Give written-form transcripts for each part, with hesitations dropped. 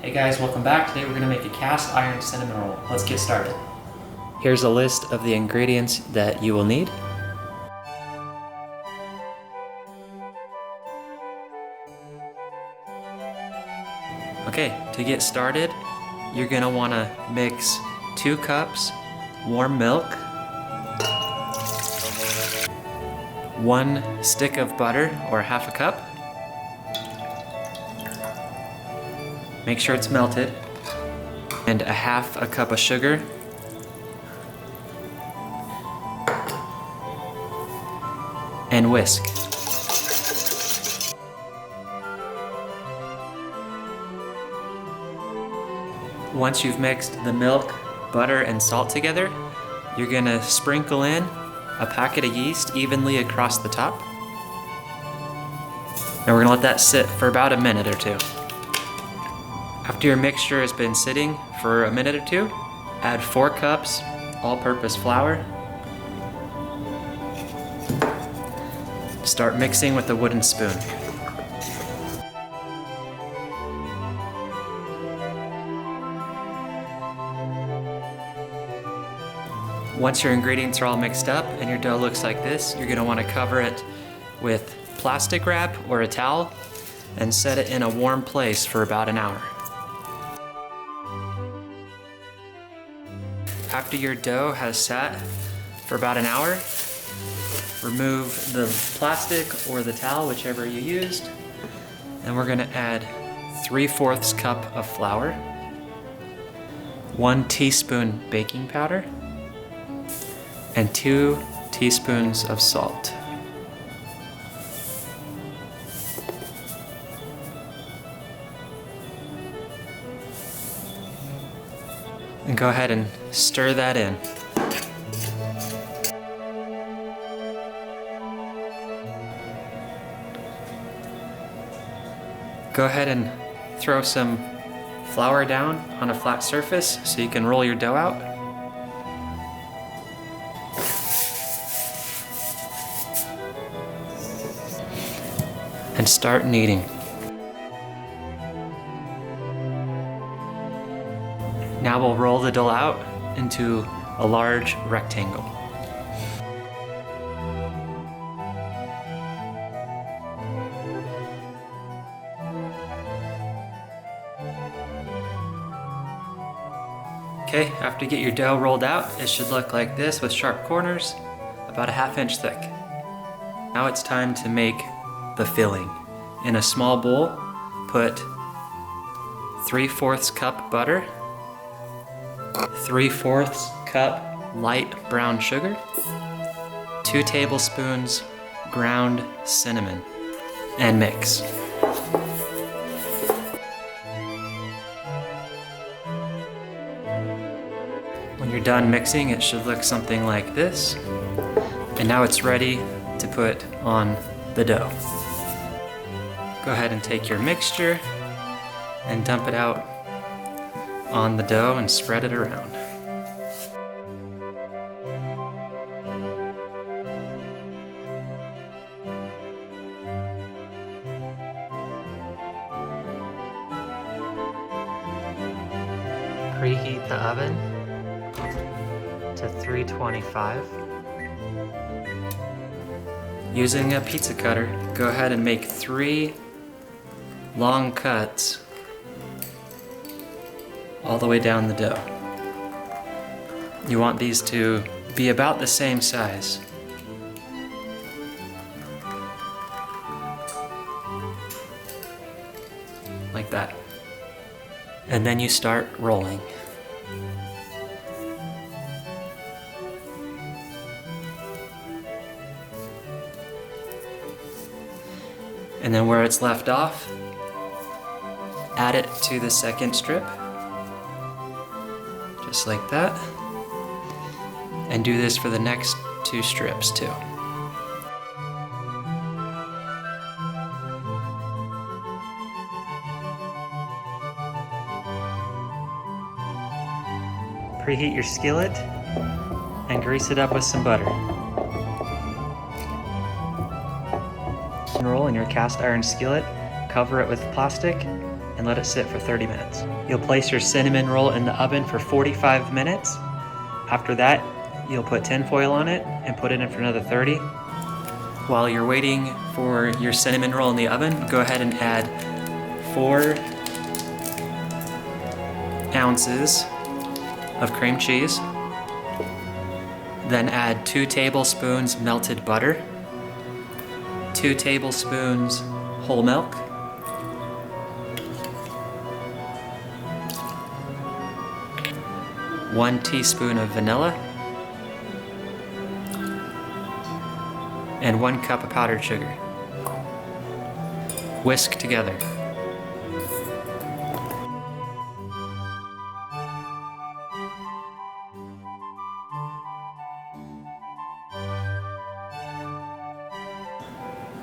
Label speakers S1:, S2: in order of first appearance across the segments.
S1: Hey guys, welcome back. Today we're going to make a cast iron cinnamon roll. Let's get started. Here's a list of the ingredients that you will need. Okay, to get started, you're going to want to mix 2 cups warm milk, 1 stick of butter or half a cup. Make sure it's melted, and a half a cup of sugar, and whisk. Once you've mixed the milk, butter, and salt together, you're gonna sprinkle in a packet of yeast evenly across the top. And we're gonna let that sit for about a minute or 2. After your mixture has been sitting for a minute or 2, add 4 cups all-purpose flour. Start mixing with a wooden spoon. Once your ingredients are all mixed up and your dough looks like this, you're gonna wanna cover it with plastic wrap or a towel and set it in a warm place for about an hour. After your dough has sat for about an hour, remove the plastic or the towel, whichever you used, and we're gonna add 3/4 cup of flour, 1 teaspoon baking powder, and 2 teaspoons of salt. And go ahead and stir that in. Go ahead and throw some flour down on a flat surface so you can roll your dough out. And start kneading. Now we'll roll the dough out into a large rectangle. Okay, after you get your dough rolled out, it should look like this with sharp corners, about a 1/2 inch thick. Now it's time to make the filling. In a small bowl, put 3/4 cup butter, 3/4 cup light brown sugar, 2 tablespoons ground cinnamon, and mix. When you're done mixing, it should look something like this. And now it's ready to put on the dough. Go ahead and take your mixture and dump it out on the dough and spread it around. Preheat the oven to 325. Using a pizza cutter, go ahead and make 3 long cuts all the way down the dough. You want these to be about the same size. Like that. And then you start rolling. And then where it's left off, add it to the second strip. Just like that. And do this for the next 2 strips too. Preheat your skillet and grease it up with some butter. Roll in your cast iron skillet, cover it with plastic, and let it sit for 30 minutes. You'll place your cinnamon roll in the oven for 45 minutes. After that, you'll put tin foil on it and put it in for another 30. While you're waiting for your cinnamon roll in the oven, go ahead and add 4 ounces of cream cheese. Then add 2 tablespoons melted butter, 2 tablespoons whole milk, 1 teaspoon of vanilla, and 1 cup of powdered sugar. Whisk together.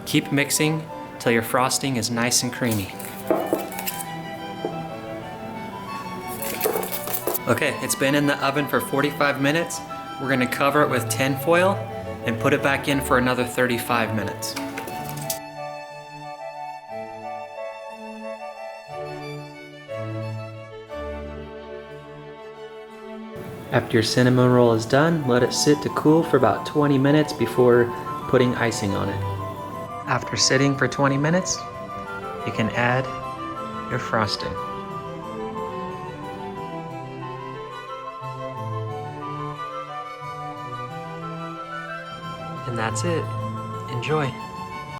S1: Keep mixing till your frosting is nice and creamy. Okay, it's been in the oven for 45 minutes. We're gonna cover it with tin foil and put it back in for another 35 minutes. After your cinnamon roll is done, let it sit to cool for about 20 minutes before putting icing on it. After sitting for 20 minutes, you can add your frosting. And that's it. Enjoy.